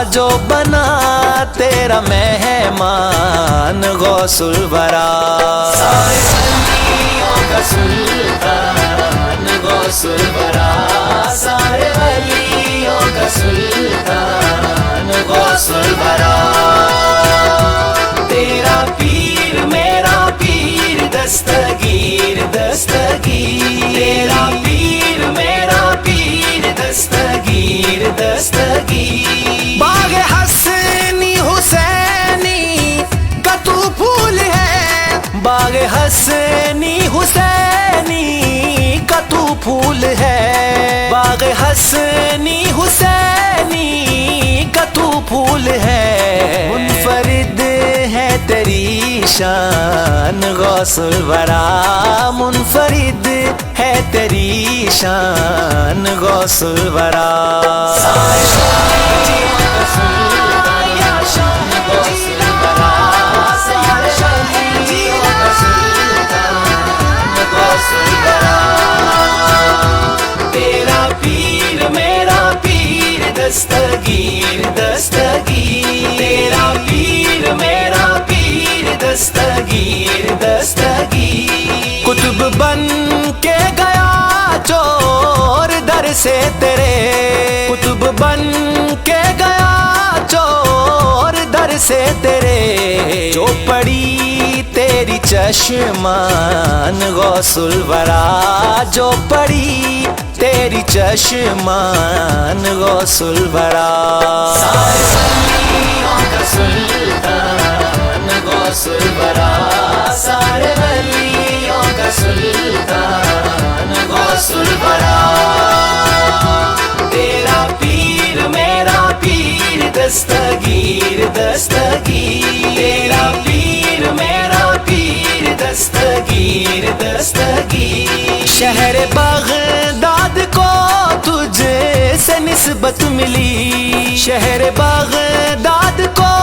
जो बना तेरा मेहमान गौसुल वरा। सारे वलियों का सुल्तान गौसुल वरा, सारे वलियों का सुल्तान गौसुल वरा। तेरा पीर मेरा पीर दस्तगीर दस्तगीर, तेरा पीर मेरा पीर दस्तगीर दस्तगीर। बाग हसनी हुसैनी का तू फूल है, बाग हसनी हुसैनी का तू फूल है, बाग हसनी हुसैनी का तू फूल है। मुनफरिद है तेरी शान गौसुल वरा, मुनफरिद है तेरी शान गौसुल वरा। तेरा पीर मेरा पीर दस्तगीर दस्तगीर, तेरा पीर मेरा पीर दस्तगीर दस्तगीर। कुतुब बन के गया चोर दर से तेरे, कुतुब बन के गया चोर दर से तेरे। जो पड़ी तेरी चश्मान गौसुल वरा, जो पड़ी तेरी चश्मान गौसुल वरा। सारे वलियों का सुल्तान गौसुल वरा, सारे वलियों का सुल्तान गौसुल वरा। तेरा पीर मेरा पीर दस्तगीर दस्तगीर, तेरा पीर मेरा पीर दस्तगीर दस्तगीर। शहर बगदाद को तुझे से निस्बत मिली, शहर बगदाद को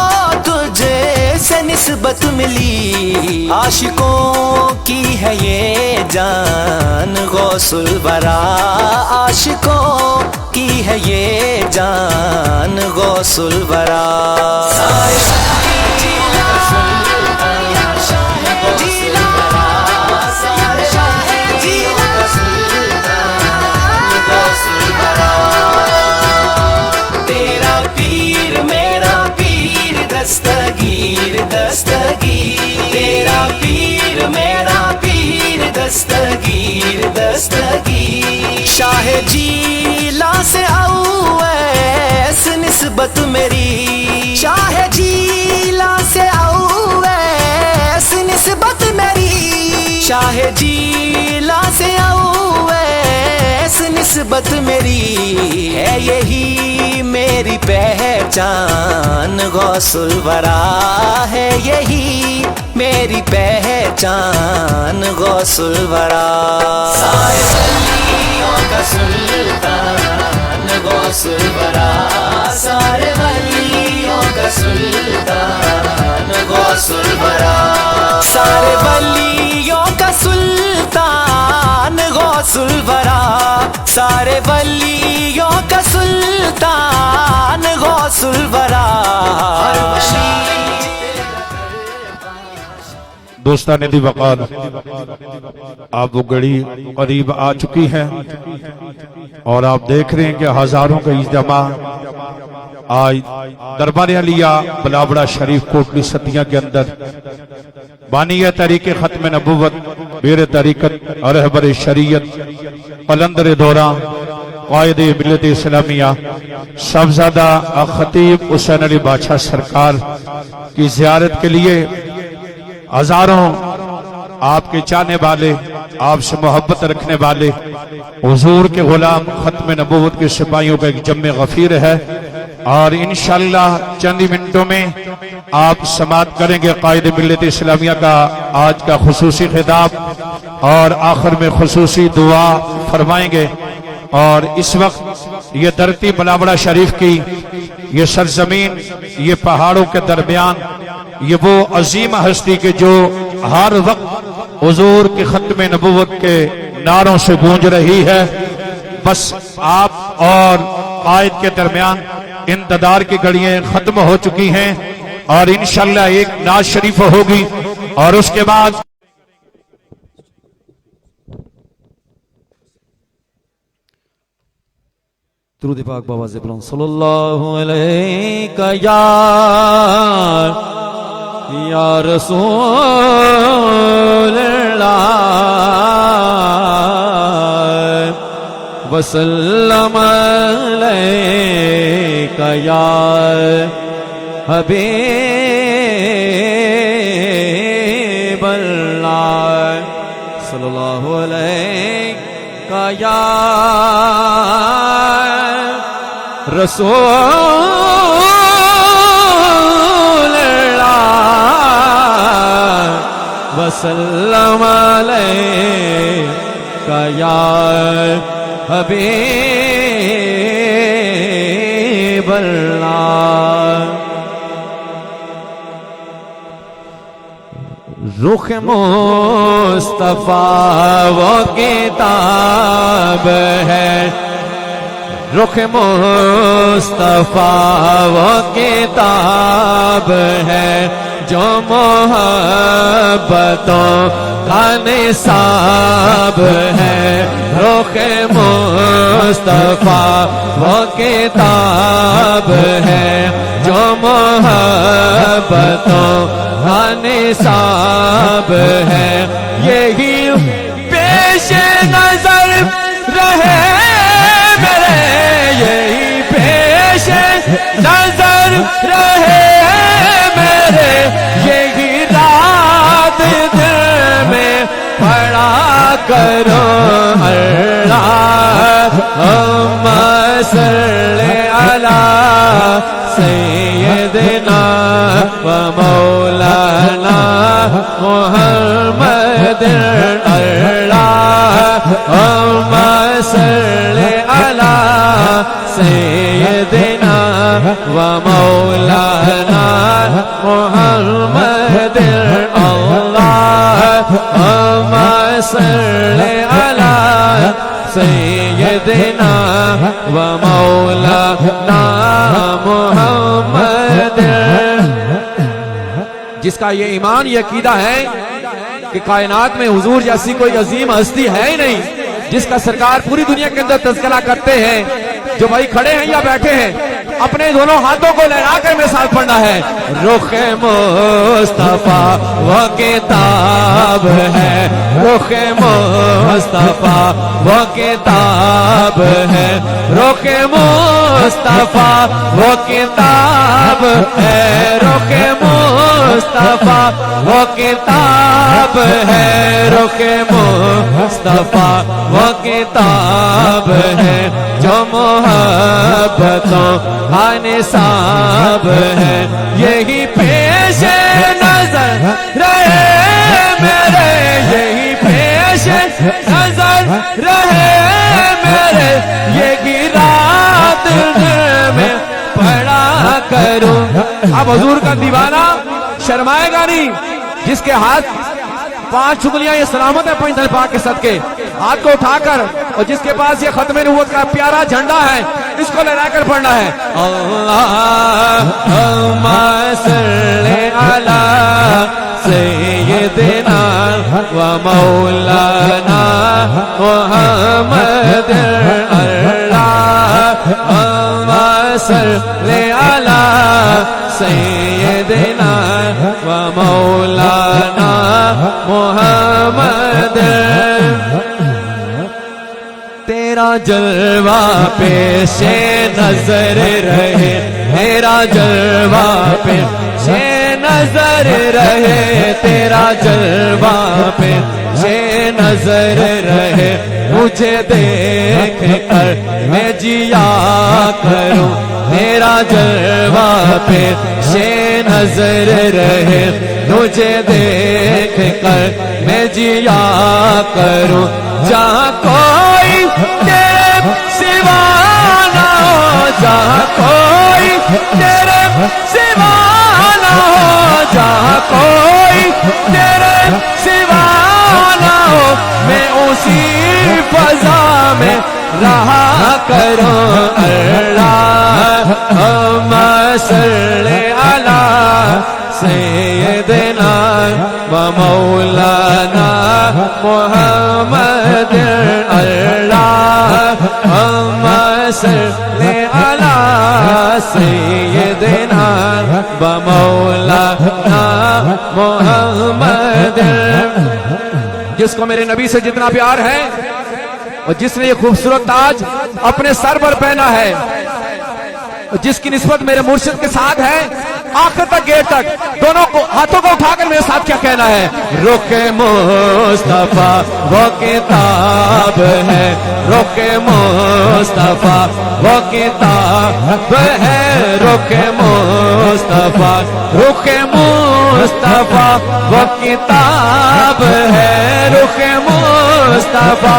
तुझे से निस्बत मिली। आशिकों की है ये जान गौसुल वरा, आशिकों की है ये जान गौसुल वरा। तेरा पीर मेरा पीर दस्तगीर दस्तगीर, तेरा पीर मेरा पीर दस्तगीर दस्तगीर। शाह जीला से औवैस निस्बत मेरी, शाह जीला से औवैस निस्बत मेरी, शाह जीला से औवैस निस्बत मेरी। है यही मेरी पहचान गौसुल वरा, है यही मेरी पहचान गौसुल वरा। सारे वलियों का सुल्तान गौसुल वरा, सारे वलियों का सुल्तान गौसुल वरा। सारे वलियों का सुल्तान गौसुल वरा, सारे वलियों का सुल्तान गौसुल वरा। दोस्तान दी वक़ार, आप वो घड़ी करीब आ चुकी है और आप देख रहे हैं कि हजारों का इज्तिमा आज दरबार अलिया बलावड़ा शरीफ कोटली सतिया के अंदर बानिया तरीके खत्म नबुव्वत बेर तरीकत रहबर शरीयत कलंदर दौरा कायद मिल्लत इस्लामिया साहबजादा खतीब हुसैन अली बादशाह सरकार की जियारत के लिए हजारों आपके चाहने वाले, आपसे मोहब्बत रखने वाले हुजूर के गुलाम खत्म नबुव्वत के सिपाहियों का एक जम्मे गफीर है और इंशाअल्लाह चंद मिनटों में आप समाअत करेंगे कायद मिल्लत इस्लामिया का आज का खुसूसी खिताब और आखिर में खुसूसी दुआ फरमाएंगे। और इस वक्त ये धरती बलावड़ा शरीफ की ये सरजमीन, ये पहाड़ों के दरमियान, ये वो अजीम हस्ती के जो हर वक्त हुजूर के खत्म नबुव्वत के नारों से गूंज रही है। बस आप और कायद के दरमियान इंतजार की घड़ियां खत्म हो चुकी हैं और इंशाल्लाह एक नाज शरीफ होगी और उसके बाद दुरूद पाक बाबा से बुलंद सल्लल्लाहु अलैहि या रसूल अल्लाह वसल्लम अलैका या हबीब अल्लाह सल्लल्लाहु अलैका या रसूल अल्लाह वसल्लम अलैका या हबीब अल्लाह रुख मुस्तफा वो किताब है रुख मुस्तफा वो किताब है जो मोहब्बतों का निसाब है रुख मुस्तफा वो किताब है जो मोहब्बतों का निसाब है यही पेश नजर रहे मेरे यही पेश नजर रहे मेरे यही रात दिल में पड़ा करो अल्लाहुम्मा सल्ली अला सय्यिदिना व मौलाना मुहम्मद अल्लाहुम्मा सल्ली अला सय्यिदिना व मौलाना मुहम्मद अल्लाहुम्मा सल्ली अला सय्यिदिना व मौलाना मुहम्मद। जिसका ये ईमान ये अकीदा है कि कायनात में हुजूर जैसी कोई अजीम हस्ती है ही नहीं, जिसका सरकार पूरी दुनिया के अंदर तज़किरा करते हैं, जो भाई खड़े हैं या बैठे हैं अपने दोनों हाथों को लहरा कर मेरे साथ पढ़ना है। रुख मुस्तफा वो किताब है रुख मुस्तफा वो किताब है रुख मुस्तफा वो किताब है रुख मुस्तफा वो किताब है रुख मुस्तफा वो किताब है जो मोहब्बतों का निसाब है यही पेश नजर रहे मेरे यही पेश नजर रहे मेरे यही रात में पड़ा करूं। अब हुजूर का दीवाना शर्माएगा नहीं, जिसके हाथ 5 उंगलियां ये सलामत है पंजतन पाक के सदके, हाथ को उठाकर और जिसके पास ये खत्म नबूवत का प्यारा झंडा है इसको लहराकर पढ़ना है। अल्लाहुम्मा सल्ली अला सय्यिदिना व मौलाना मुहम्मद अल्लाहुम्मा सल्ली अला सय्यिदिना व मौलाना मुहम्मद। तेरा जलवा पेशे नजर रहे तेरा जलवा पेशे नजर रहे तेरा जलवा पेशे नजर रहे मुझे देख कर मैं जिया करूं तेरा जलवा पेशे नजर रहे मुझे देख कर मैं जिया करूं। जहाँ कोई तेरे सिवा ना हो जहाँ कोई तेरे सिवा ना हो जहाँ कोई तेरे सिवा ना हो मैं उसी फजा में रहा करो अल्लाहुम्मा सल्ली अला सय्यिदिना व मौलाना मुहम्मद अल्लाहुम्मा सल्ली अला सय्यिदिना व मौलाना मुहम्मद। जिसको मेरे नबी से जितना प्यार है और जिसने ये खूबसूरत ताज अपने सर पर पहना है और जिसकी निस्बत मेरे मुर्शिद के साथ है, आखिर तक गेट तक दोनों को हाथों को उठाकर मेरे साथ क्या कहना है? रुके मुस्तफा वो किताब है, रुके मुस्तफा वो किताब है, रुके मुस्तफा, रुके मुस्तफा वो किताब है, रुके मुस्तफा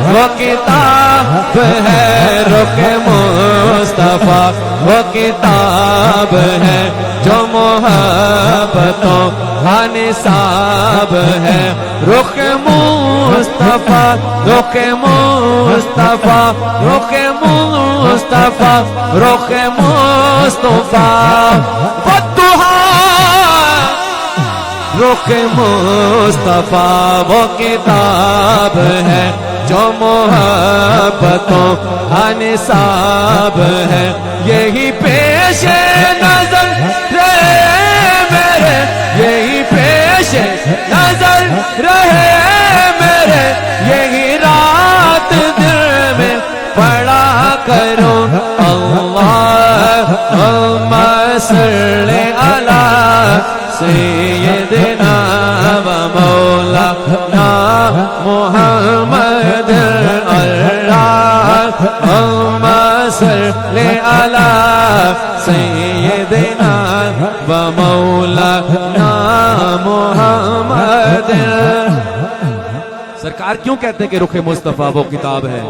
वो किताब है, रुके मुस्तफा वो किताब है जो मोहब्बतों का निसाब है। रुख मुस्तफा, रुख मुस्तफा, रुख मुस्तफा, रुख मुस्तफा वद्दुहा, रुख मुस्तफा वो किताब है जो मोहब्बतों का निसाब है। यही पेश नजर रहे मेरे, यही पेश नजर रहे मेरे, यही रात दिल में पड़ा करो अल्लाहुम्मा सल्ली अला सय्यिदिना व मौलाना मुहम्मद अल्लाहुम्मा सल्ली अला सय्यिदिना व मौलाना मुहम्मद। सरकार क्यों कहते हैं कि रुखे मुस्तफा वो किताब है?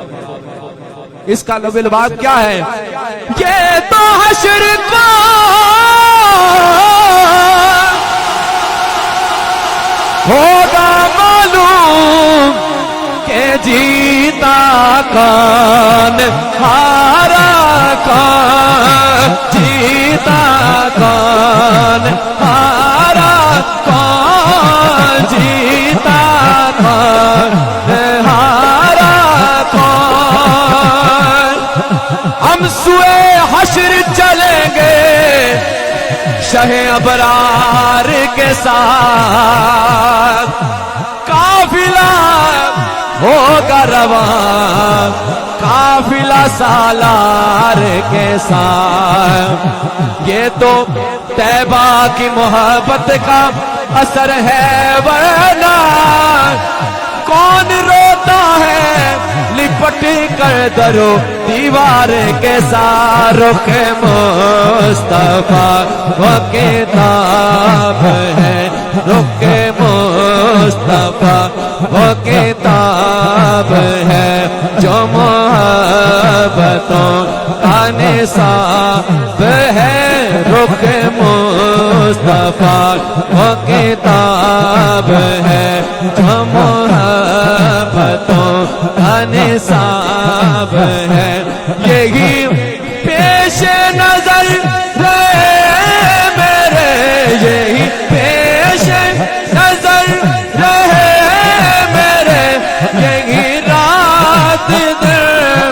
इसका लबेलबाद क्या है? ये तो हश्र को होगा मालूम के जीता कौन हारा कौन, जीता कौन हारा कौन, जीता कौन हारा कौन। हम सुए हश्र चलेंगे शहे अबरार के साथ, काफिला होगा रवान, काफिला सालार के साथ। ये तो तैबा की मोहब्बत का असर है, वरना कौन रोता है लिपट कर दरो दीवार के साथ। रुख मुस्तफा वो किताब है, रुख मुस्तफा वो किताब है जो मोहब्बतों का निसाब है। रुख मुस्तफा वो किताब है जो मोहब्बतों का निसाब है। यही पेश नजर रहे मेरे, यही पेश नजर रहे मेरे, यही रात दिल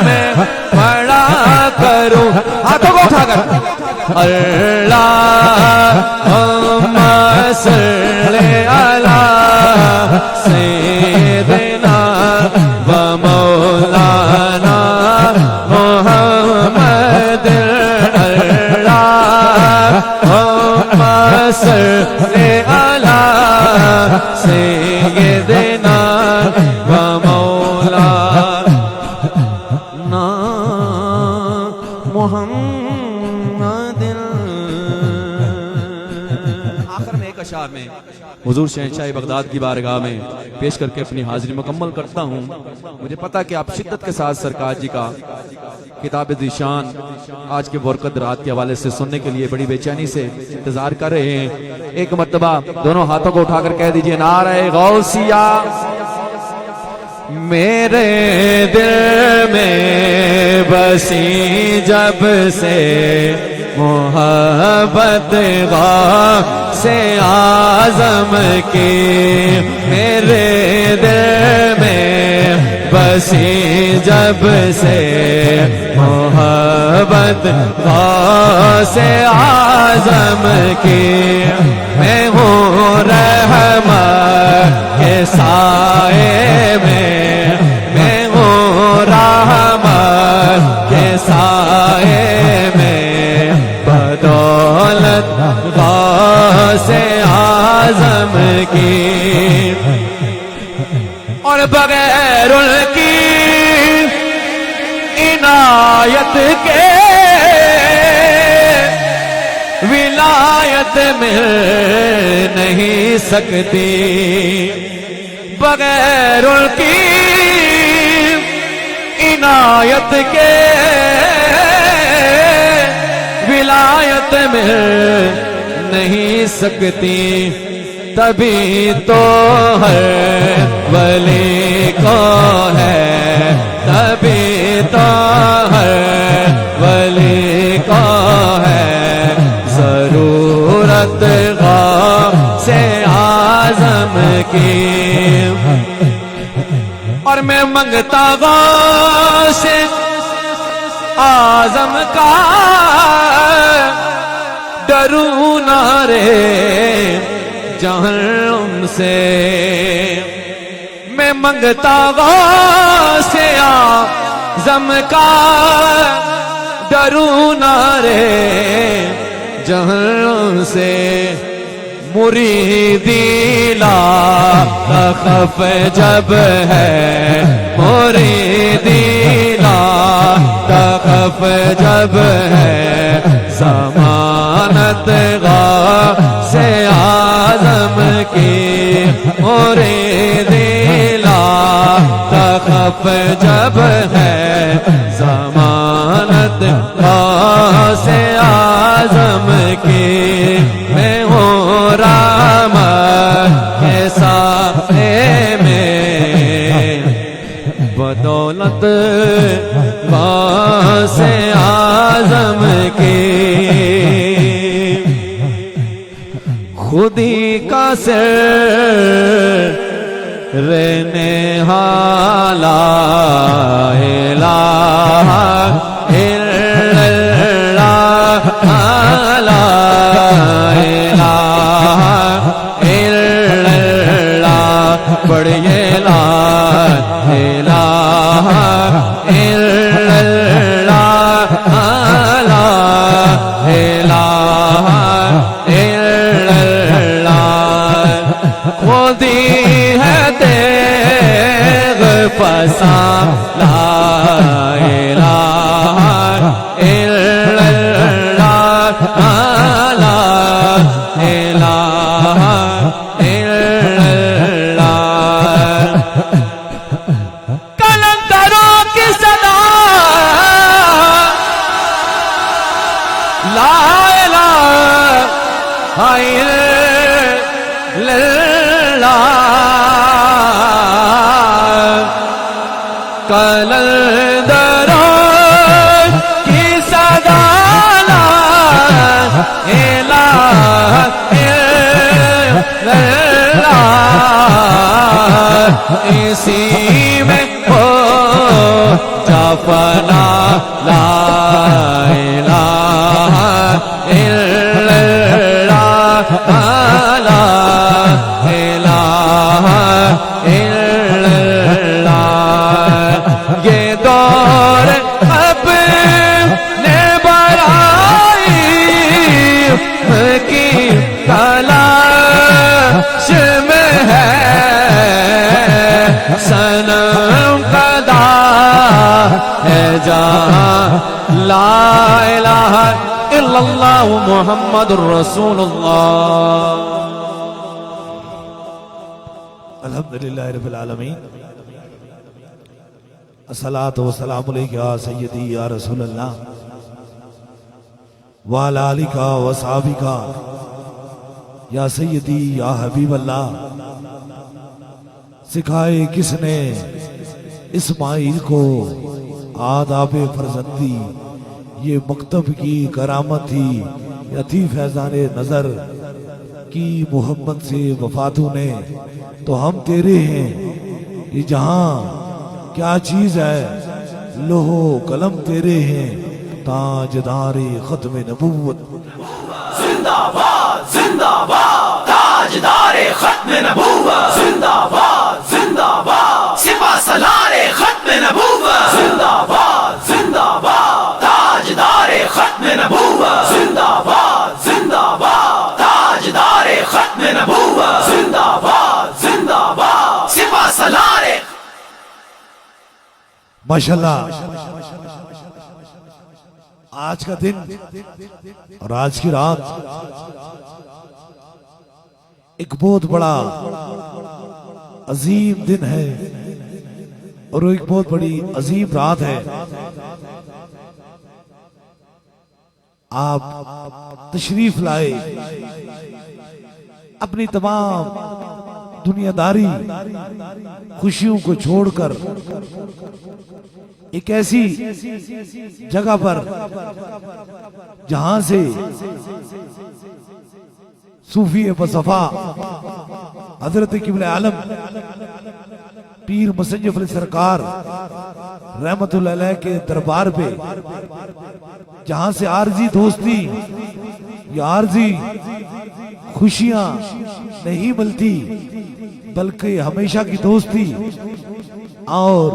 में पड़ा करूं। हाथों को उठाकर अल्लाहुम्मा सल्ली अला सय्यिदिना व मौलाना मुहम्मद अल्लाहुम्मा सल्ली अला सय्यिदिना व मौलाना मुहम्मद। आखिर में एक अशार में हुजूर शहंशाह बगदाद की बारगाह में पेश करके अपनी हाजिरी मुकम्मल करता हूँ। मुझे पता कि आप शिद्दत के साथ सरकार जी का किताब ज़ीशान आज के बरकत रात के हवाले से सुनने के लिए बड़ी बेचैनी से इंतजार कर रहे हैं। एक मर्तबा दोनों हाथों को उठाकर कह दीजिए नारे गौसिया, मेरे दिल में बसी जब से मोहब्बत से आज़म की, मेरे दिल में बसी जब से मोहब्बत से आज़म की। मैं हूँ रहमत के साए में, मैं हूँ रहमत के साए में, बदौलत से आज़म की। और बगैर उनकी इनायत के विलायत मिल नहीं सकती, बगैर उनकी इनायत के विलायत मिल नहीं सकती। तभी तो हर वली को है, तभी तो हर वली को है जरूरत से आज़म की। और मैं मंगता से आज़म का डरू ना रे जहन्नुम से, मैं मंगता से आज़म का डरू ना रे जहन्नुम से। मुरीदी ला खफ जब है, मुरीदी ला खफ जब है, ज़मानत से आज़म की। मुरीदी ला खफ जब है, ज़मानत से आज़म की। मैं हूँ रहमत के साए में, बदौलत से आज़म की। खुदी का सिर रहने हाला इलाहा इल्लल्लाह ला इलाहा इल्लल्लाह, पढ़िए ला इलाहा इल्लल्लाह ला इलाहा इल्लल्लाह। खुदी है तेग फसा ला इलाहा इल्लल्लाह ला इलाहा इल्लल्लाह। कलंदरों की सदा ला इलाहा इल्लल्लाह, कलंदरों की सदा ला इलाहा इल्लल्लाह, इसी में हो जाफना ला इलाहा इल्लल्लाह ला इलाहा इल्लल्लाह। ये दौर अपने बड़ाई की तलाश में है, सनम कदा है जहाँ ला इलाहा इल्लल्लाह मुहम्मदुर रसूलुल्लाह। अल्हम्दुलिल्लाह रब्बिल आलमीन, अस्सलातु वस्सलामु अलैका या सय्यदी या रसूलल्लाह व अला आलिका व सहाबिका या सय्यदी या हबीबल्लाह। सिखाए किसने इस्माइल को आदाबे फरजंदी ये मकतब की करामत थी, यथी फैजाने नजर की मोहब्बत से वफातों ने, तो हम तेरे हैं। ये जहां क्या चीज है, लोहो कलम तेरे हैं, ताजदारे खत्म नबूवत। जिंदाबाद जिंदाबाद ताजदारे खत्म नबूवत, जिंदाबाद जिंदाबाद सिपा सलारे खत्म नबूवत, जिंदाबाद जिंदाबाद ताजदारे खत्म नबूवत, जिंदाबाद जिंदाबाद ताजदारे खत्म नबूवत, जिंदाबाद जिंदाबाद सिपा सलारे। माशाल्लाह, आज का दिन और आज की रात एक बहुत बड़ा अजीम दिन है और एक बहुत बड़ी अजीम रात है। आप तशरीफ लाए, अपनी तमाम दुनियादारी खुशियों को छोड़कर एक ऐसी जगह पर जहां से सूफी बसफा हजरत किबले आलम पीर मुसन्निफ अली सरकार रहमतुल्लाह अलैह के दरबार पे, जहां से आरजी दोस्ती या आरजी खुशियां नहीं मिलती बल्कि हमेशा की दोस्ती और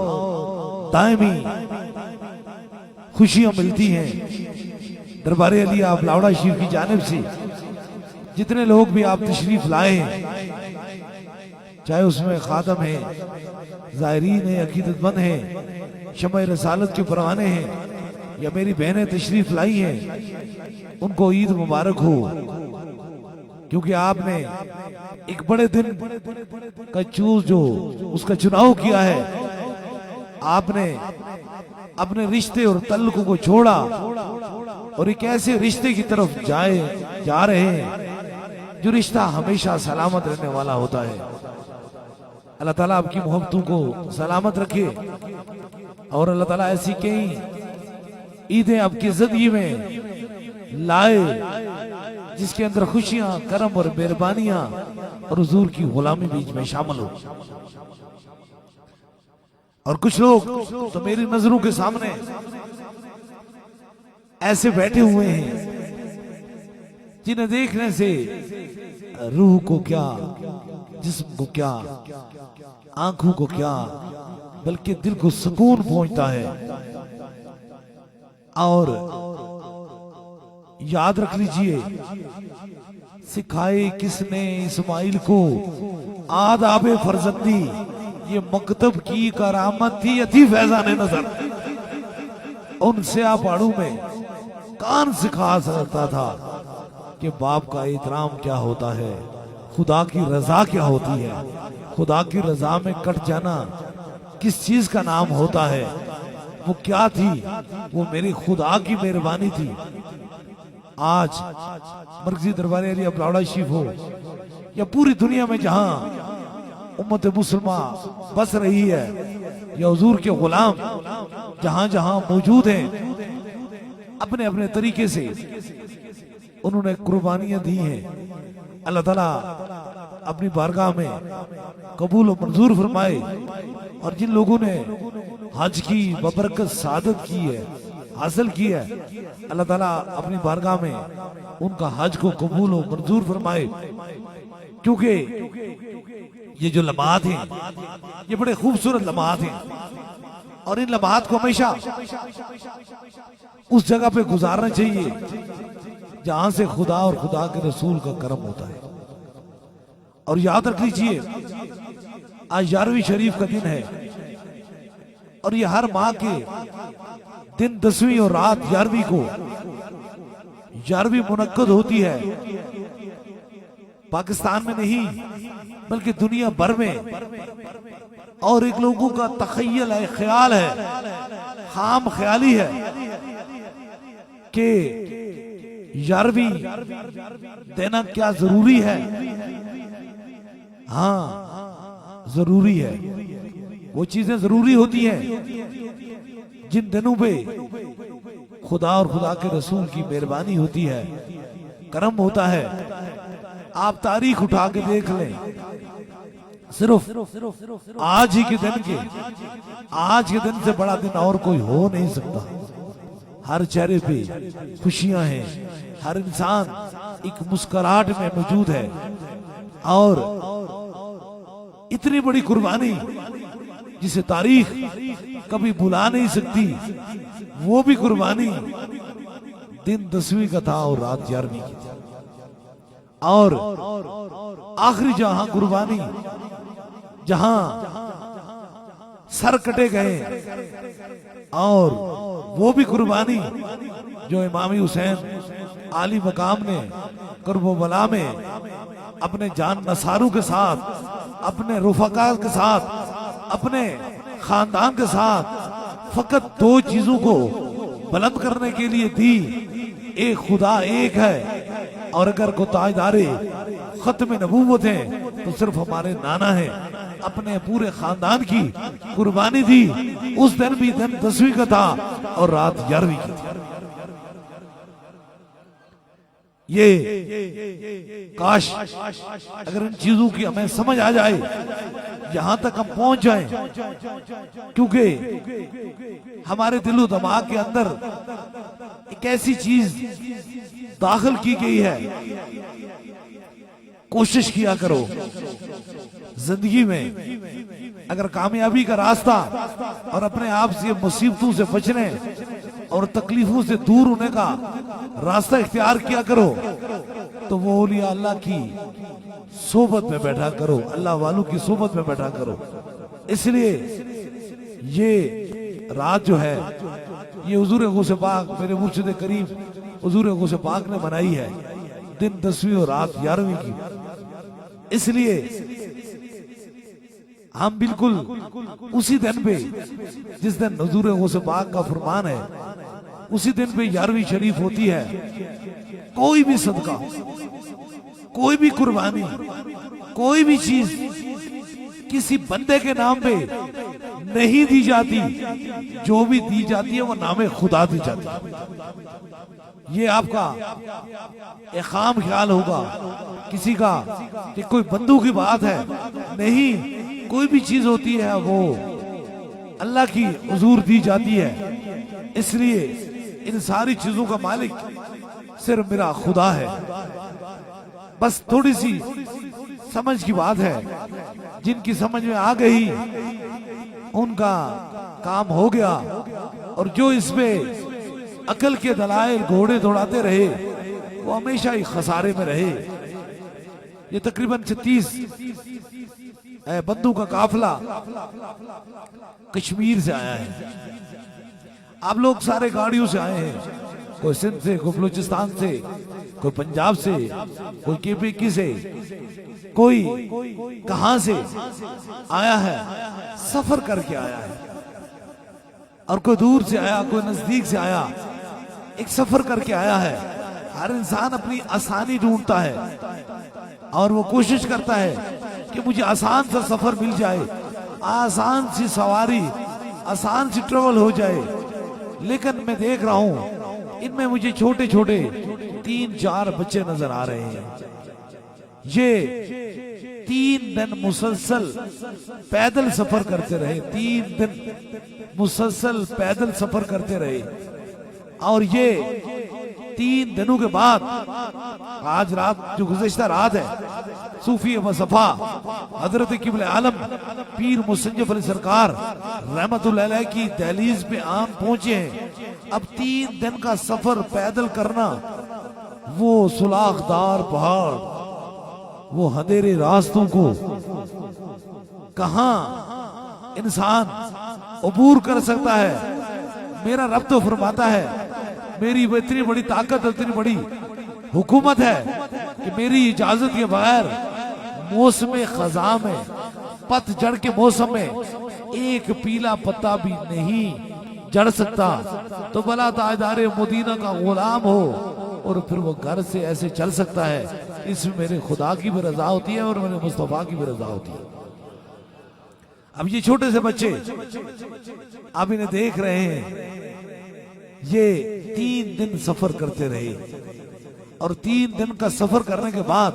दायमी खुशियां मिलती हैं। दरबारे अली आप लावड़ा शरीफ की जानिब से जितने लोग भी आप तशरीफ लाए हैं, चाहे उसमें खादम है, ज़ायरीन है, अकीदतमंद है, शम्ए रसालत के परवाने हैं या मेरी बहनें तशरीफ लाई हैं, उनको ईद मुबारक हो। क्योंकि आपने एक बड़े दिन का उसका चुनाव किया है। आपने अपने रिश्ते और तल्लुक को छोड़ा और एक ऐसे रिश्ते की तरफ जा रहे हैं जो रिश्ता हमेशा सलामत रहने वाला होता है। अल्लाह ताला आपकी मोहब्बतों को सलामत रखे और अल्लाह ताला ऐसी कई ईदें आपकी जिंदगी में लाए जिसके अंदर खुशियां, करम और मेहरबानियां और हुजूर की गुलामी बीच में शामिल हो। और कुछ लोग तो मेरी नजरों के सामने ऐसे बैठे हुए हैं जिन्हें देखने से रूह को क्या, जिस्म को क्या, आंखों को क्या, बल्कि दिल को सुकून पहुंचता है। और याद रख लीजिए, सिखाए किसने इस्माइल को आदाबे फरजंदी, ये मकतब की करामत थी यथी फैजाने नजर। उनसे आप आड़ू में कान सिखा सकता था कि बाप का एहतराम क्या होता है, खुदा की रजा क्या होती है, खुदा की रजा में कट जाना किस चीज का नाम होता है, वो क्या थी, वो मेरी खुदा की मेहरबानी थी। आज मरकजी दरबारे अली लावड़ा शरीफ हो या पूरी दुनिया में जहां उम्मत मुसलमान बस रही है या हुजूर के गुलाम जहां जहां मौजूद हैं, अपने अपने तरीके से उन्होंने कुर्बानियां दी हैं। अल्लाह ताला अपनी बारगाह में कबूल और मंजूर फरमाए। और जिन लोगों ने हज की बबरकत सादत की है, हासिल की है, अल्लाह ताला अपनी बारगाह में उनका हज को कबूल और मंजूर फरमाए। क्योंकि ये जो लम्हात हैं ये बड़े खूबसूरत लम्हात हैं और इन लम्हात को हमेशा उस जगह पे गुजारना चाहिए जहां से खुदा और खुदा के रसूल का करम होता है। और याद रख लीजिए, आज 11वीं शरीफ का दिन है और ये हर माह के दिन 10वीं और रात 11वीं को 11वीं मुनक्कद होती है। पाकिस्तान में नहीं बल्कि दुनिया भर में। और एक लोगों का तखय्युल है, ख्याल है, खाम ख्याली है कि 11वीं देना क्या जरूरी है। हाँ जरूरी है, वो चीजें जरूरी होती हैं जिन दिनों पे खुदा और खुदा के रसूल की मेहरबानी होती है, करम होता है। आप तारीख उठा के देख लें, सिर्फ आज ही के दिन से बड़ा दिन और कोई हो नहीं सकता। हर चेहरे पे खुशियां हैं, हर इंसान एक मुस्कुराहट में मौजूद है। और इतनी बड़ी कुर्बानी जिसे तारीख कभी भुला नहीं सकती, वो भी कुर्बानी दिन 10वीं का था और रात 11वीं की थी। और आखिरी जहां कुर्बानी, जहां सर कटे गए, और वो भी कुर्बानी जो इमामी हुसैन आली मकाम ने करबला में अपने जान नसारों के साथ, अपने रुफका के साथ, अपने खानदान के साथ फकत 2 चीजों को बुलंद करने के लिए दी। एक खुदा एक है, और अगर को ताजदारे खत्म नबूवत है तो सिर्फ हमारे नाना है। अपने पूरे खानदान की कुर्बानी दी। उस दिन भी दिन 10वीं का था और रात 11वीं की थी। ये काश अगर इन चीजों की हमें समझ आ जाए, यहां तक हम पहुंच जाएं, क्योंकि हमारे दिलो दिमाग के अंदर एक ऐसी चीज दाखिल की गई है। कोशिश किया करो जिंदगी में अगर कामयाबी का रास्ता और अपने आप से मुसीबतों से बचने और तकलीफों से दूर होने का रास्ता इख्तियार किया करो, तो वो औलिया अल्लाह की सोबत में बैठा करो, अल्लाह वालों की सोबत में बैठा करो। इसलिए ये रात जो है, ये हुजूर गौसे पाक मेरे मुर्शिद करीम हुजूर गौसे पाक ने बनाई है, दिन 10वीं और रात 11वीं की। इसलिए हम बिल्कुल उसी दिन पे, जिस दिन हुजूर गौसे पाक का फरमान है, उसी दिन पे 11वीं शरीफ होती है। कोई भी सदका, कोई भी कुर्बानी, कोई भी चीज किसी बंदे के नाम पे नहीं दी जाती। जो भी दी जाती है वो नामे खुदा दी जाती है। ये आपका एक खाम ख्याल होगा किसी का कि कोई बंदू की बात है, नहीं, कोई भी चीज होती है वो अल्लाह की हुजूर दी जाती है। इसलिए इन सारी चीजों का मालिक सिर्फ मेरा खुदा है। बस थोड़ी सी समझ की बात है, जिनकी समझ में आ गई उनका काम हो गया, और जो इसमें अकल के दलाइल घोड़े दौड़ाते रहे वो हमेशा ही खसारे में रहे। ये तकरीबन 36 बंदू का काफला कश्मीर से आया है। आप लोग सारे गाड़ियों से आए हैं, कोई सिंध से, कोई बलूचिस्तान से, कोई पंजाब से, कोई केपी से, कोई कहां से आया है, सफर करके आया है। और कोई दूर से आया, कोई नजदीक से आया, एक सफर करके आया है। हर इंसान अपनी आसानी ढूंढता है और वो कोशिश करता है कि मुझे आसान सा सफर मिल जाए, आसान सी सवारी, आसान सी ट्रेवल हो जाए। लेकिन मैं देख रहा हूं इनमें मुझे छोटे छोटे 3-4 बच्चे नजर आ रहे हैं। ये 3 दिन मुसलसल पैदल सफर करते रहे, 3 दिन मुसलसल पैदल सफर करते रहे। और ये 3 दिनों के बाद आज रात जो गुज़िश्ता रात है, सूफी वसफा हजरत किबले आलम पीर मुसंजफ अली सरकार रहमतुल्लाह अलैह की दहलीज पे आम पहुंचे हैं। अब 3 दिन का सफर पैदल करना, वो सुलाखदार पहाड़, वो अंधेरे रास्तों को कहां इंसान अबूर कर सकता है। मेरा रब तो फरमाता है, मेरी इतनी बड़ी ताकत, इतनी बड़ी हुकूमत है कि मेरी इजाजत के बगैर मौसम खजा में, पतझड़ के मौसम में एक पीला पत्ता भी नहीं जड़ सकता। तो भला ताजदारे मदीना का गुलाम हो और फिर वो घर से ऐसे चल सकता है। इसमें मेरे खुदा की भी रजा होती है और मेरे मुस्तफा की भी रजा होती है। अब ये छोटे से बच्चे आप इन्हें देख रहे हैं, ये 3 दिन सफर करते रहे और 3 दिन का सफर करने के बाद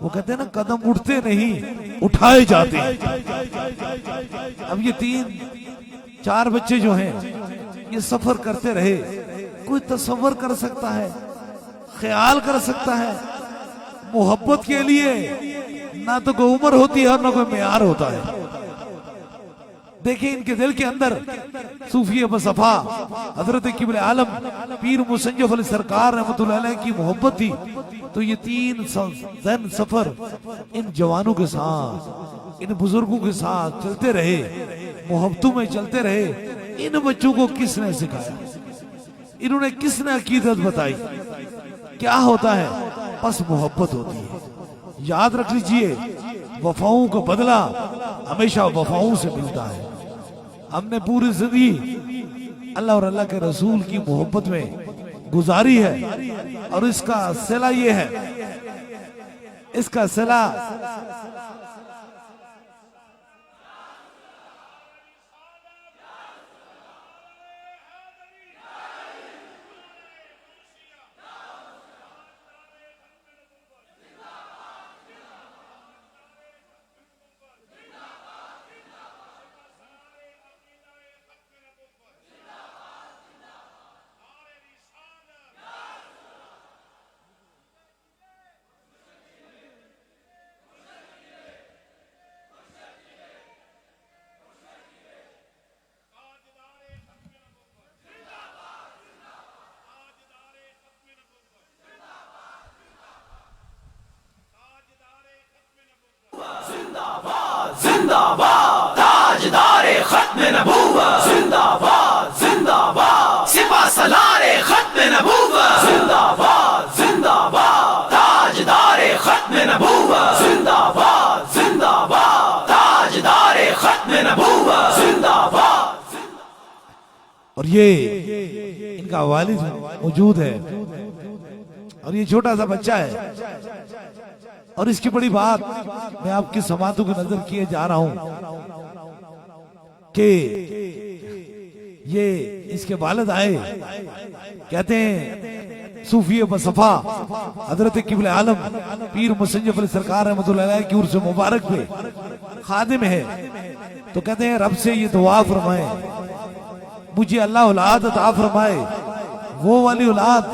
वो कहते हैं ना, कदम उठते नहीं उठाए जाते हैं। अब ये 3-4 बच्चे जो हैं ये सफर करते रहे। कोई तसव्वुर कर सकता है, ख्याल कर सकता है, मोहब्बत के लिए ना तो कोई उम्र होती है और ना कोई मेयार होता है। देखिए इनके दिल के अंदर सूफी बसफा हजरत किबले आलम पीर मुसंजफ अली सरकार रहमतुल्लाह अलैह की मोहब्बत थी। तो ये 3 दिन सफर इन जवानों के साथ, इन बुजुर्गों के साथ चलते रहे, मोहब्बतों में चलते रहे। इन बच्चों को किसने सिखाया, इन्होंने किसने अकीदत बताई, क्या होता है? बस मोहब्बत होती है। याद रख लीजिए, वफाओं का बदला हमेशा वफाओं से मिलता है। हमने पूरी जिंदगी अल्लाह और अल्लाह के रसूल की मोहब्बत में गुजारी है और इसका सिला ये है, इसका सिला जिंदाबाद ताजदारे खत्म नबूवत, जिंदाबाद जिंदाबाद सिपा सलारे खत्म नबूवत, जिंदाबाद जिंदाबाद ताजदारे खत्म नबूवत, जिंदाबाद जिंदाबाद ताजदारे खत्म नबूवत, जिंदाबाद। और ये इनका वालिद मौजूद है और ये छोटा सा बच्चा है। और इसकी बड़ी बात मैं आपकी समातों की नजर किए जा रहा हूं कि ये इसके वालिद आए, कहते हैं सूफी बसफा हजरत किबले आलम पीर मुसंजफ अली सरकार रहमतुल्लाह अलैह की उर्स मुबारक पे खादिम है। तो कहते हैं रब से ये दुआ फरमाए, मुझे अल्लाह औलाद अता फरमाए, वो वाली औलाद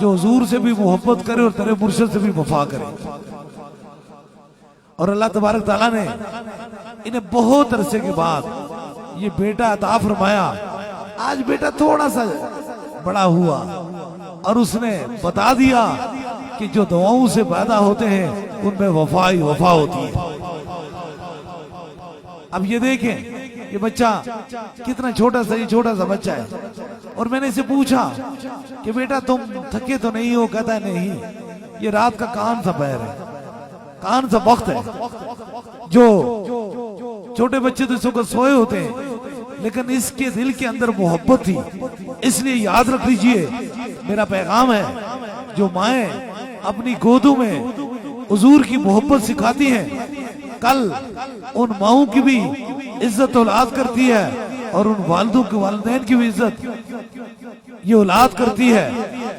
जो हुजूर से भी मोहब्बत करे और तेरे मुर्शिद से भी वफा करे। और अल्लाह तबारक ताला ने इन्हें बहुत अरसे के बाद ये बेटा अता फरमाया। आज बेटा थोड़ा सा बड़ा हुआ और उसने बता दिया कि जो दुआओं से पैदा होते हैं उनमें वफा ही वफा होती है। अब ये देखें, ये बच्चा कितना छोटा सा, ये छोटा सा बच्चा है। और मैंने इसे पूछा कि बेटा तुम थके तो नहीं हो? कहता है नहीं, ये रात का कान सा पैर है, कान सा वक्त है। जो छोटे बच्चे तो इसको सोए होते हैं, लेकिन इसके दिल के अंदर मोहब्बत थी। इसलिए याद रख लीजिए, मेरा पैगाम है, जो माएं अपनी गोदों में हुजूर की मोहब्बत सिखाती हैं, कल उन माओं की भी इज्जत औलाद करती है और उन वालिदों के वालिदैन की भी इज्जत ये औलाद करती है।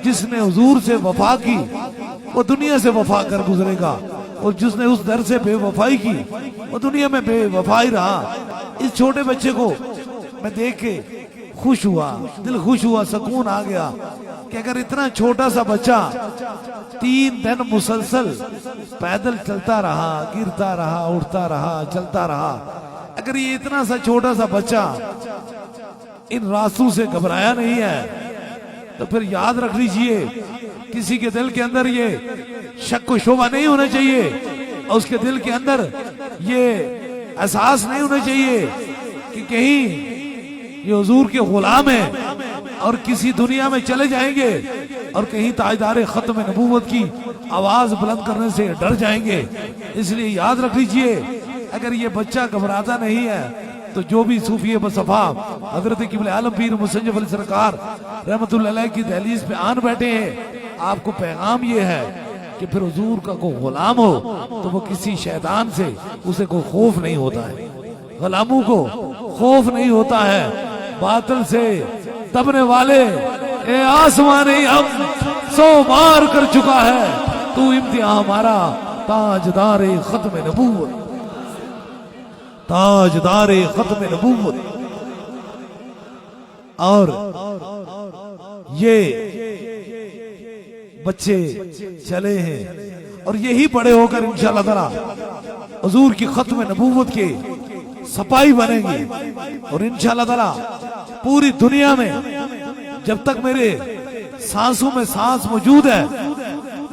जिसने हुजूर से वफा की वो दुनिया से वफा कर गुजरेगा, और जिसने उस दर से बेवफाई की वो दुनिया में बेवफा ही रहा। इस छोटे बच्चे को मैं देख के खुश हुआ, दिल खुश हुआ, सुकून आ गया कि अगर इतना छोटा सा बच्चा 3 दिन मुसलसल पैदल चलता रहा, गिरता रहा, उठता रहा, चलता रहा, अगर ये इतना सा छोटा सा बच्चा इन रास्तों से घबराया नहीं है, तो फिर याद रख लीजिए, किसी के दिल के अंदर ये शक व शोभा नहीं होना चाहिए और उसके दिल के अंदर ये एहसास नहीं होना चाहिए कि कहीं ये हुजूर के गुलाम हैं और किसी दुनिया में चले जाएंगे और कहीं ताजदार खत्म नबूवत की आवाज बुलंद करने से डर जाएंगे। इसलिए याद रख लीजिए, अगर ये बच्चा घबराता नहीं है तो जो भी सूफी बसफा हजरत किबले आलम पीर मुसंजफ अली सरकार रहमतुल्लाह अलैह की दहलीज पे आन बैठे हैं, आपको पैगाम ये है कि फिर हुजूर का कोई गुलाम हो तो वो किसी शैतान से उसे कोई खौफ नहीं होता है। गुलामों को खौफ नहीं होता है बातिल से दबने वाले। ए आसमानी हम 100 बार कर चुका है तू इम्तिहान हमारा, ताजदारे खत्म नबूवत, ताजदारे खत्म नबूवत। और ये बच्चे चले हैं और यही बड़े होकर इंशाअल्लाह ताला हुजूर की खत्म नबूवत के सपाई बनेंगे। और इंशाअल्लाह ताला पूरी दुनिया में जब तक मेरे सांसों में सांस मौजूद है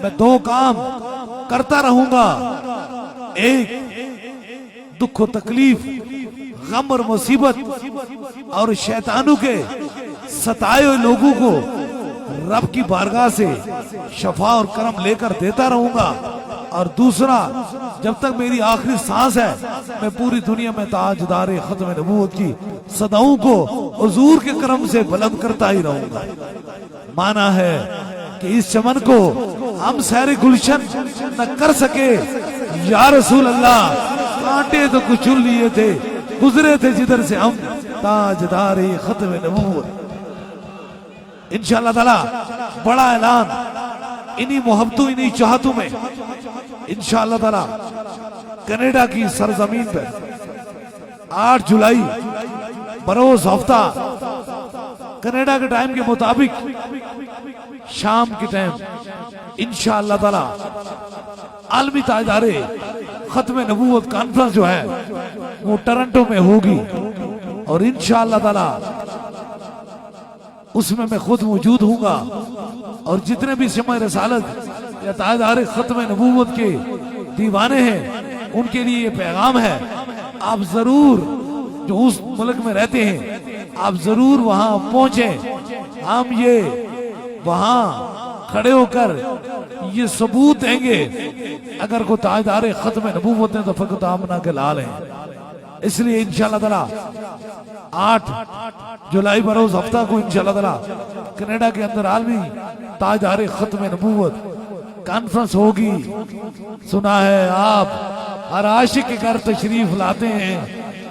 मैं 2 काम करता रहूंगा। एक दुख और तकलीफ, गम और मुसीबत और शैतानों के सताए हुए लोगों को रब की बारगाह से शफा और करम लेकर देता रहूंगा। और दूसरा, जब तक मेरी आखिरी सांस है मैं पूरी दुनिया में ताजदारे खत्म नबूवत की सदाओं को हुजूर के करम से बुलंद करता ही रहूंगा। माना है कि इस चमन को हम सैर गुलशन न कर सके या रसूल अल्लाह, कांटे तो कुछ चुन लिए थे, गुजरे थे जिधर से हम ताजदारे खत्म नबूवत। इंशाअल्लाह ताला बड़ा ऐलान इन्हीं मोहब्बतों इन्हीं चाहतों में इंशाअल्लाह ताला कनाडा की सरजमीन पर 8 जुलाई बरोज हफ्ता कनाडा के टाइम के मुताबिक शाम के टाइम इंशाअल्लाह ताला आलमी ताजदारे खत्म नबूवत कॉन्फ्रेंस जो है वो टोरंटो में होगी। और इंशाअल्लाह ताला उसमें मैं खुद मौजूद हूंगा। और जितने भी शम्मा रसालत या ताजदारे खत्म नबूवत के दीवाने हैं उनके लिए ये पैगाम है, आप जरूर जो उस मुल्क में रहते हैं आप जरूर वहां पहुंचे। हम ये वहां खड़े होकर ये सबूत देंगे अगर कोई ताजदारे खत्म नबूवत है तो फकत आमना के लाल हैं। इसलिए इंशाअल्लाह ताला 8 जुलाई बरोज हफ्ता को इंशाअल्लाह ताला कनाडा के अंदर आलमी ताजदारे खत्म नबूवत कॉन्फ्रेंस होगी। सुना है आप हर आशिक के घर तशरीफ लाते हैं,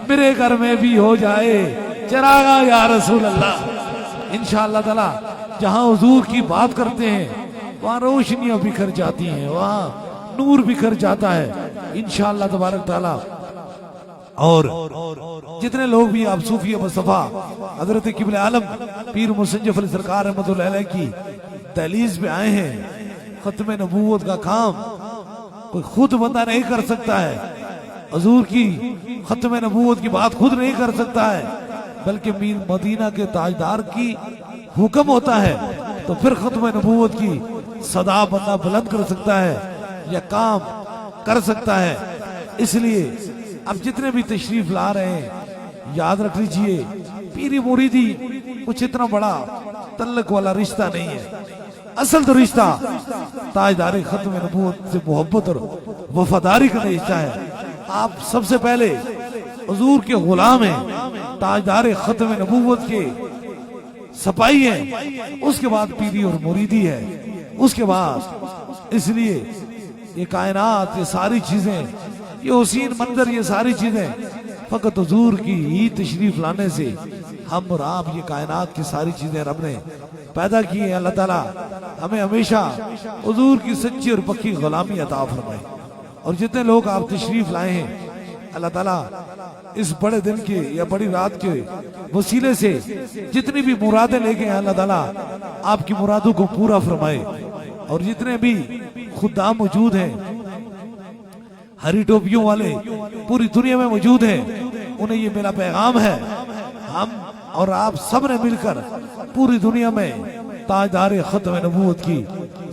मेरे घर में भी हो जाए चरागा या रसूल अल्लाह। इंशाअल्लाह ताला जहां हुजूर की बात करते हैं वहां रोशनियां बिखर जाती हैं, वहां नूर बिखर जाता है इंशाअल्लाह तबारक ताला। और जितने लोग भी आप सूफी मुस्तफा हजरत किबले आलम पीर मुसंजफ अली सरकार रहमतुल्लाह अलैह की दहलीज पे आए हैं। खत्म नबूवत का काम कोई खुद बंदा नहीं कर सकता है, हुजूर की खत्म नबूवत की बात खुद नहीं कर सकता है, बल्कि मीर मदीना के ताजदार की हुक्म होता है तो फिर खत्म नबूवत की सदा बंदा बुलंद कर सकता है या काम कर सकता है। इसलिए अब जितने भी तशरीफ ला रहे हैं याद रख लीजिए पीरी मुरीदी कुछ इतना बड़ा तल्लक वाला रिश्ता नहीं है। असल तो रिश्ता ताजदारे खत्म नबूवत से मोहब्बत और वफादारी का रिश्ता है। आप सबसे पहले हुजूर के गुलाम हैं, ताजदारे खत्म नबूवत के सपाई हैं, उसके बाद पीरी और मुरीदी है, उसके बाद। इसलिए ये कायनात, ये सारी चीजें, ये हुसीन मंजर, ये सारी चीजें फकत हुजूर की ही तशरीफ लाने से हम और आप, ये कायनात की सारी चीजें रब ने पैदा की है। अल्लाह ताला हमें हमेशा हुजूर की सच्ची और पक्की गुलामी अता फरमाए। और जितने लोग आप तशरीफ लाए हैं अल्लाह ताला इस बड़े दिन के या बड़ी रात के वसीले से जितनी भी मुरादें लेके हैं अल्लाह ताला आपकी मुरादों को पूरा फरमाए। और जितने भी खुदा मौजूद हैं, हरी टोपियों वाले पूरी दुनिया में मौजूद हैं, उन्हें ये मेरा पैगाम है, हम और आप सब ने मिलकर पूरी दुनिया में ताजदारे खत्म नबूवत की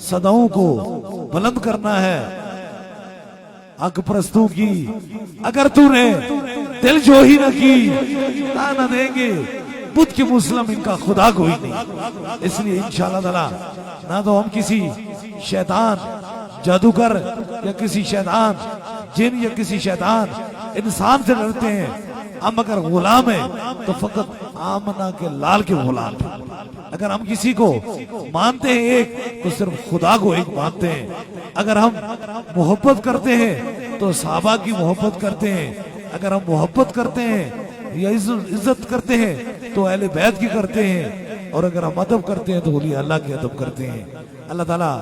सदाओं को बुलंद करना है। हक परस्तों की अगर तूने दिल जो ही न की न देंगे बुद्ध के मुस्लिम इनका खुदा कोई नहीं। इसलिए इंशाअल्लाह ताला ना तो हम किसी शैतान जादूगर या किसी शैतान जिन या किसी शैतान इंसान से डरते हैं, हम अगर गुलाम है तो फकत आमना के लाल के गुलाम हैं। अगर हम किसी को मानते हैं एक तो सिर्फ खुदा को एक मानते हैं। अगर हम मोहब्बत करते हैं तो सहाबा की मोहब्बत करते हैं। अगर हम मोहब्बत करते हैं या इज्जत करते हैं तो अहले बैत की करते हैं, और अगर हम अदब करते हैं तो वली अल्लाह की अदब करते हैं। अल्लाह ताला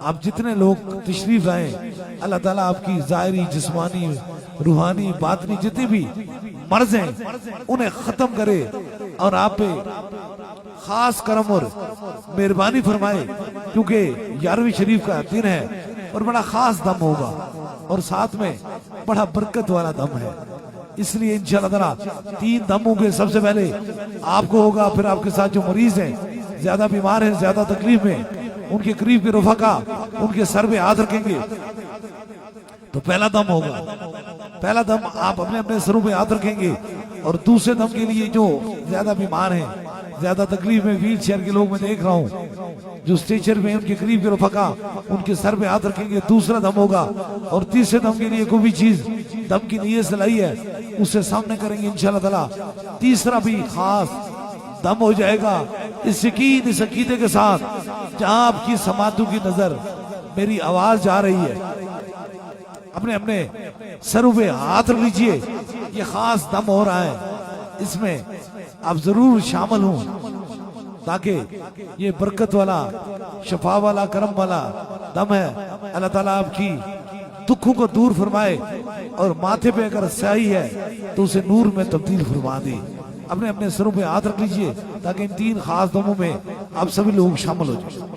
आप जितने लोग तशरीफ लाए, अल्लाह ताला आपकी ज़ाहिरी, जिस्मानी, रूहानी, बातनी जितने भी मर्ज हैं उन्हें खत्म करे और आप पे खास करम और मेहरबानी फरमाए, क्योंकि 11वीं शरीफ का दिन है और बड़ा खास दम होगा और साथ में बड़ा बरकत वाला दम है। इसलिए इंशाअल्लाह ताला 3 दम होंगे। सबसे पहले आपको होगा, फिर आपके साथ जो मरीज हैं, ज्यादा बीमार हैं, ज्यादा तकलीफ में, उनके करीब के रफ़का उनके सर पे हाथ रखेंगे तो पहला दम होगा। पहला दम आप अपने अपने सरों पे हाथ रखेंगे, और दूसरे दम के लिए जो ज्यादा बीमार हैं, ज्यादा तकलीफ में, व्हील चेयर के लोग मैं देख रहा हूँ जो स्ट्रेचर में, उनके करीब के रफ़का उनके सर पे हाथ रखेंगे, दूसरा दम होगा। और तीसरे दम के लिए कोई भी चीज दम की नीयत से लाई है उससे सामने करेंगे इंशाअल्लाह ताला। तीसरा भी खास दम हो जाएगा इस यकीन, इस अकीदे के साथ, जहां आपकी समातों की नजर मेरी आवाज जा रही है, अपने अपने सरों पे हाथ रख लीजिए। ये खास दम हो रहा है, इसमें आप जरूर शामिल हों ताकि ये बरकत वाला, शफा वाला, करम वाला दम है। अल्लाह ताला आपकी दुखों को दूर फरमाए, और माथे पे अगर स्याही है तो उसे नूर में तब्दील फरमा दे। अपने अपने सरों पे हाथ रख लीजिए ताकि इन 3 खास दमों में आप सभी लोग शामिल हो जाए।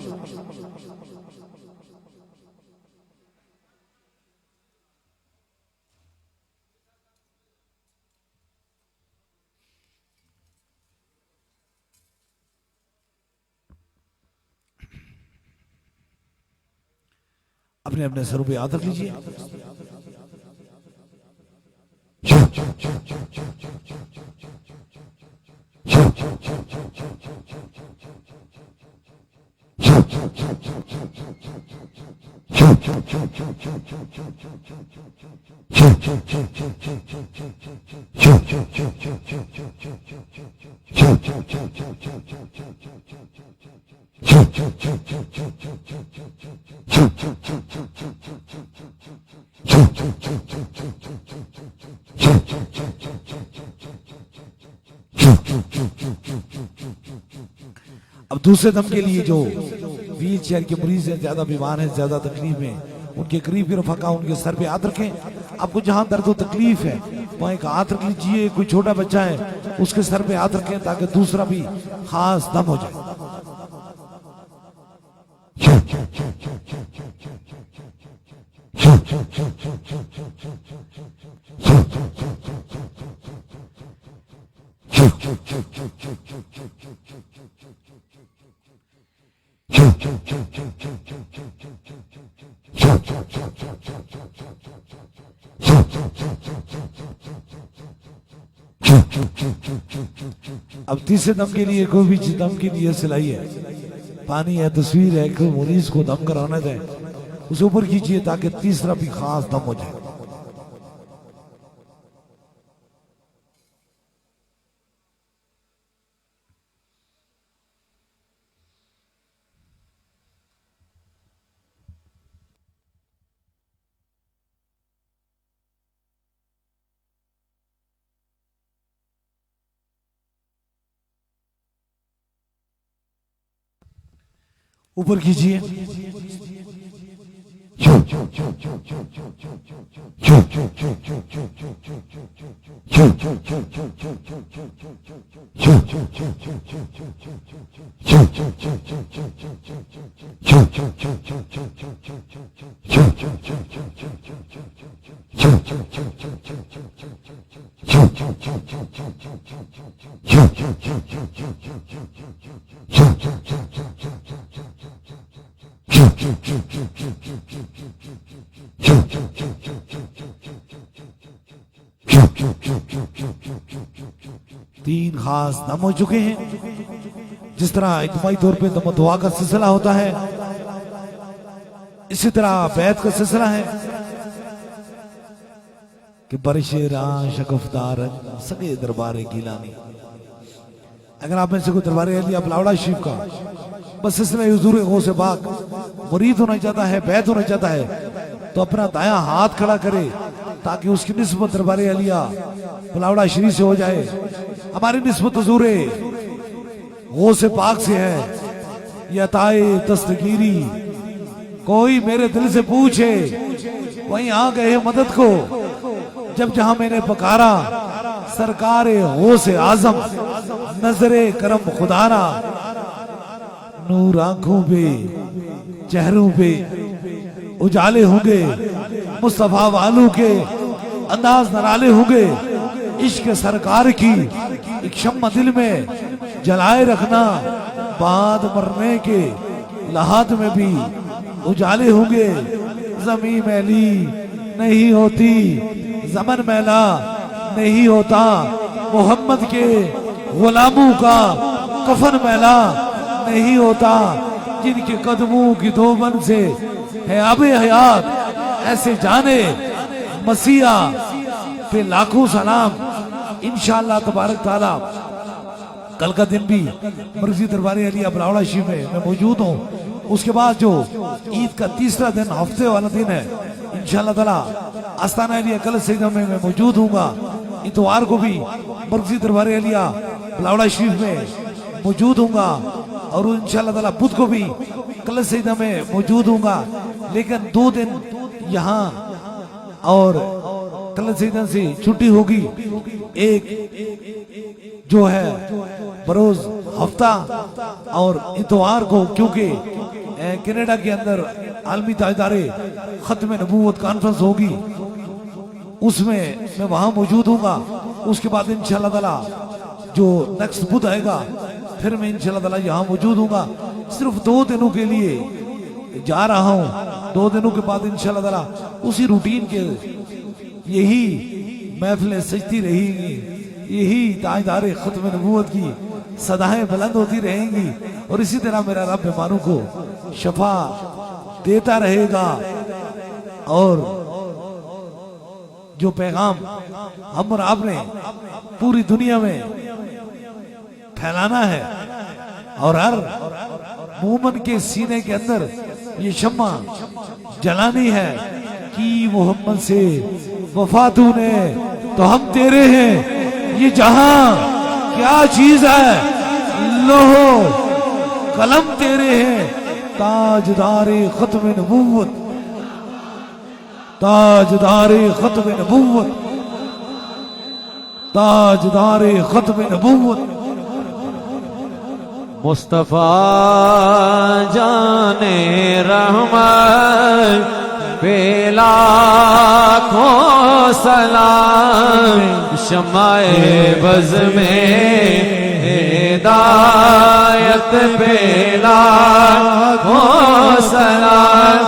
अपने अपने सरों पे हाथ रख लीजिए। अब दूसरे दम के लिए जो व्हील चेयर के मरीज हैं, ज्यादा बीमार हैं, ज्यादा तकलीफ में, उनके करीब के रफ़का उनके सर पे हाथ रखें। आपको जहां दर्द तकलीफ है वहां एक हाथ रख लीजिए। कोई छोटा बच्चा है उसके सर पे हाथ रखें ताकि दूसरा भी खास दम हो जाए। अब तीसरे दम के लिए कोई भी दम की नीयत से लाई है, पानी है, तस्वीर है, कोई मरीज को दम कराना है, उसे ऊपर कीजिए ताकि तीसरा भी खास दम हो जाए। ऊपर कीजिए। तीन खास दम हो चुके हैं। जिस तरह इज्तिमाई तौर पे दम दुआ का सिलसिला होता है, इसी तरह बैत का सिलसिला है कि बरशेरा शकफ्तार सगे दरबारे गिलानी। अगर आप में से कोई दरबार अली लावड़ा शरीफ का बस सिलसिला हुजूर गौसे पाक मुरीद होना चाहता है, बैत होना चाहता है, तो अपना दायां हाथ खड़ा करे ताकि उसकी निस्बत दरबार अलिया बुलावड़ा शरीफ से हो जाए। हमारी निस्बत हुजूरे वो से पाक से है। ये अताए दस्तगीरी कोई मेरे दिल से पूछे वहीं आ गए मदद को। जब जहां मैंने पुकारा सरकार हो से आजम नजरे करम खुदारा। नूर आंखों पे चेहरों पे उजाले होंगे मुस्तफा वालों के अंदाज नराले होंगे। इश्क सरकार की एक शम्मा दिल में जलाए रखना। बाद मरने के लहाद में भी उजाले होंगे। जमीन मैली नहीं होती ज़मन मैला नहीं होता। मोहम्मद के गुलामों का कफन मैला नहीं होता। जिनके कदमों की धोबन से है आबे हयात ऐसे जाने मसीहा पे लाखों सलाम। इंशाअल्लाह तबारक ताला कल का दिन भी मर्जी दरबार अलिया बुलावड़ा शरीफ में मैं मौजूद हूँ। उसके बाद जो ईद का तीसरा दिन हफ्ते वाला दिन है इंशाअल्लाह ताला आस्ताना अलिया कल सईदा में मैं मौजूद हूँगा। इतवार को भी मर्जी दरबार अलिया बुलावड़ा शरीफ में मौजूद हूँगा और इंशाअल्लाह ताला बुध को भी कल सईदा में मौजूद हूँगा। लेकिन 2 दिन यहाँ और कल सईदा से छुट्टी होगी। एक जो है बरोज हफ्ता और इतवार को क्योंकि कनाडा के अंदर आलमी ताजदारे खत्म नबूवत कॉन्फ्रेंस होगी उसमें मैं वहां मौजूद हूँगा। उसके बाद इंशाअल्लाह ताला जो नेक्स्ट बुध आएगा फिर मैं इंशाअल्लाह ताला यहाँ मौजूद हूँगा। सिर्फ 2 दिनों के लिए जा रहा हूँ। 2 दिनों के बाद इंशाअल्लाह ताला उसी रूटीन के यही महफिलें सजती रहेंगी। यही ताजदारे खत्म नबूवत की सदाएं बुलंद होती रहेंगी और इसी तरह मेरा रब बीमारों को शफा देता रहेगा। और जो पैगाम हम और आपने पूरी दुनिया में फैलाना है और हर मोमन के सीने के अंदर ये शम्मा जलानी है कि मोहम्मद से वफा तूने तो हम तेरे हैं। ये जहां क्या चीज है लोहो कलम तेरे हैं। ताजदारे खत्म नबूवत ताजदारे खत्म नबूवत ताजदारे खत्म नबूवत। मुस्तफा जाने रहमत पे लाखों सलाम। शमाए बज़ में हिदायत पे लाखों सलाम।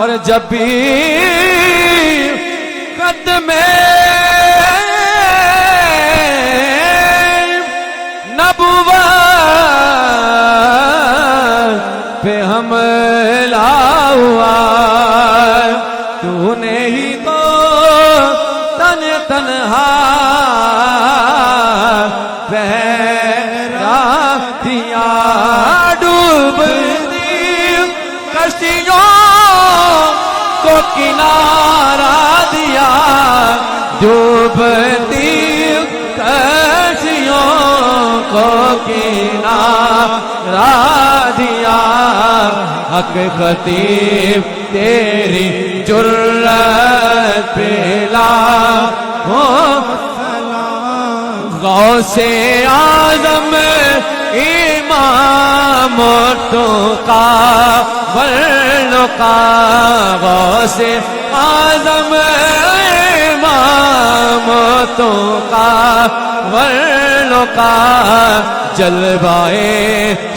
और जब भी कदमे नबुवत पे हमला हुआ तूने ही तो तन तन्हा पहरा दिया। डूब दी कश्तियों को किनारा दिया। डूबती कश्तियों को किनारा दिया। हक खतीब तेरी जुर्रत पे लाखों गौसे आज़म इमाम तुका वर्लुका। गौसे आज़म इमाम तुका वर्लुका। जलवाए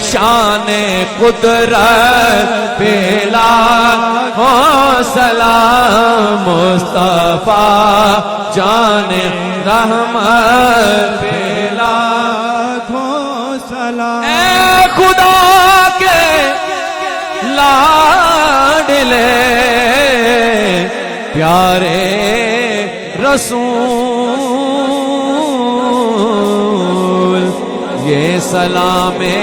शान कुदरत पे लाखों सलाम। मुस्तफा जाने रहमत पे लाखों सलाम। ए खुदा के लाडले प्यारे रसूल ये सलामे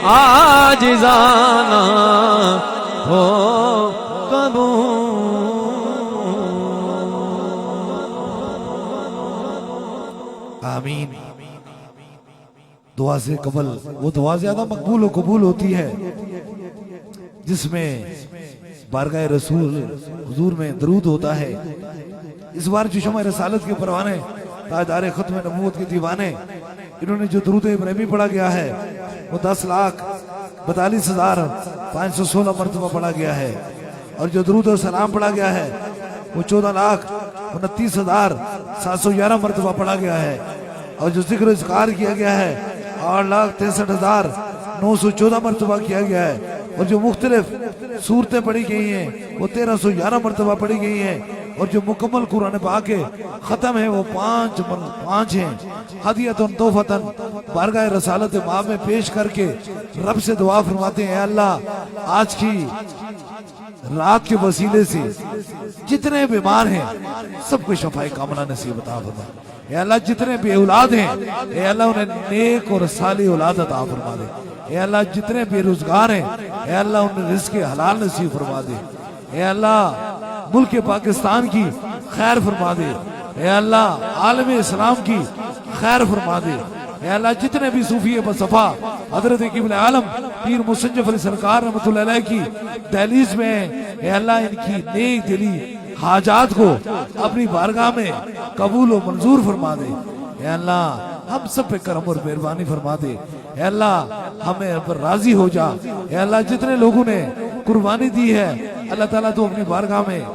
आजिज़ाना हो कबूल। आमीन। दुआ से कबल वो दुआ ज्यादा मकबूल व कबूल होती है जिसमें बारगाह रसूल हुजूर में दरूद होता है। इस बार जो शमा रसालत के परवाने ताजदार खत्म नबूवत के दीवाने इन्होंने जो दरूद इब्राहिमी पढ़ा गया है वो 10,42,516 मरतबा पढ़ा गया है, और जो दरूद और सलाम पढ़ा गया है वो 14,29,711 मरतबा पढ़ा गया है, और जो जिक्र इज़कार किया गया है 8,63,914 मरतबा किया गया है, और जो मुख्तलिफ सूरतें पढ़ी गई हैं वो 1,311 मरतबा पढ़ी गई हैं, और जो मुकम्मल कुरान पाक के खत्म है वो पांच हैं। हदियतन तोहफतन बारगाह रसालत माँ में पेश करके रब से दुआ फरमाते हैं, अल्लाह आज की रात के वसीले से जितने बीमार हैं सबको शफाए कामना नसीब अता फरमा। ए अल्लाह जितने बे औलाद हैं ए अल्लाह उन्हें नेक और साली औलाद अता फरमा दे। ए अल्लाह जितने बेरोजगार हैं ए अल्लाह उन्हें रिज़्क़ हलाल नसीब फरमा दे। ए अल्लाह मुल्क पाकिस्तान की खैर फरमा दे। ए अल्लाह आलम इस्लाम की खैर फरमा दे। ए अल्लाह जितने भी सूफी बसफा हजरत क़िबला आलम पीर मुसज्जफ अली सरकार रहमतुल्लाह अलैह की दहलीज में ए अल्लाह इनकी नेक दिली हाजात को अपनी बारगाह में कबूल और मंजूर फरमा दे। ए अल्लाह हम सब पे करम और मेहरबानी फरमा दे। ए अल्लाह हमें पर राजी हो जा। ए अल्लाह जितने लोगों ने कुर्बानी दी है अल्लाह ताला तो अपनी बारगाह में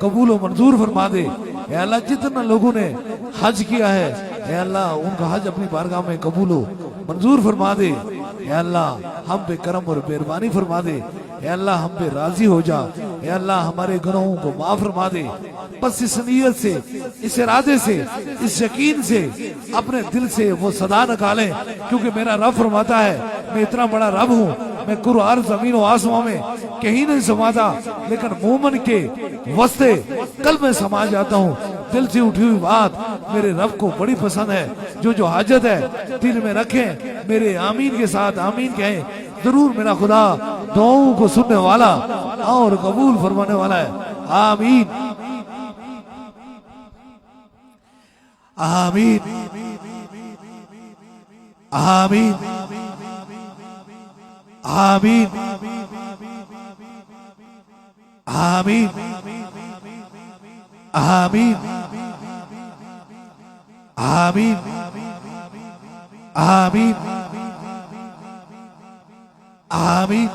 कबूल और मंजूर फरमा दे। ए अल्लाह जितने लोगों ने हज किया है ए अल्लाह उनका हज अपनी बारगाह में कबूल हो मंजूर फरमा दे। ए अल्लाह हम पे करम और मेहरबानी फरमा दे। ए अल्लाह हम पे राजी हो जा। ए अल्लाह हमारे गुनाहों को माफ फरमा दे। बस इस नीयत से, इस इरादे से, इस यकीन से अपने दिल से वो सदा निकालें, क्योंकि मेरा रब फरमाता है मैं इतना बड़ा रब हूँ, मैं कुरान जमीन और आसमां में कहीं नहीं समाता, लेकिन मोमन के वस्ते कल में समा जाता हूँ। दिल से उठी हुई बात मेरे रब को बड़ी पसंद है। जो हाजत है दिल में रखें, मेरे आमीन के साथ आमीन कहें, जरूर मेरा खुदा दुआओं को सुनने वाला और कबूल फरमाने वाला है। आमीन आमीन आमीन आमीन आमीन आमीन आमीन आमीन आमीन।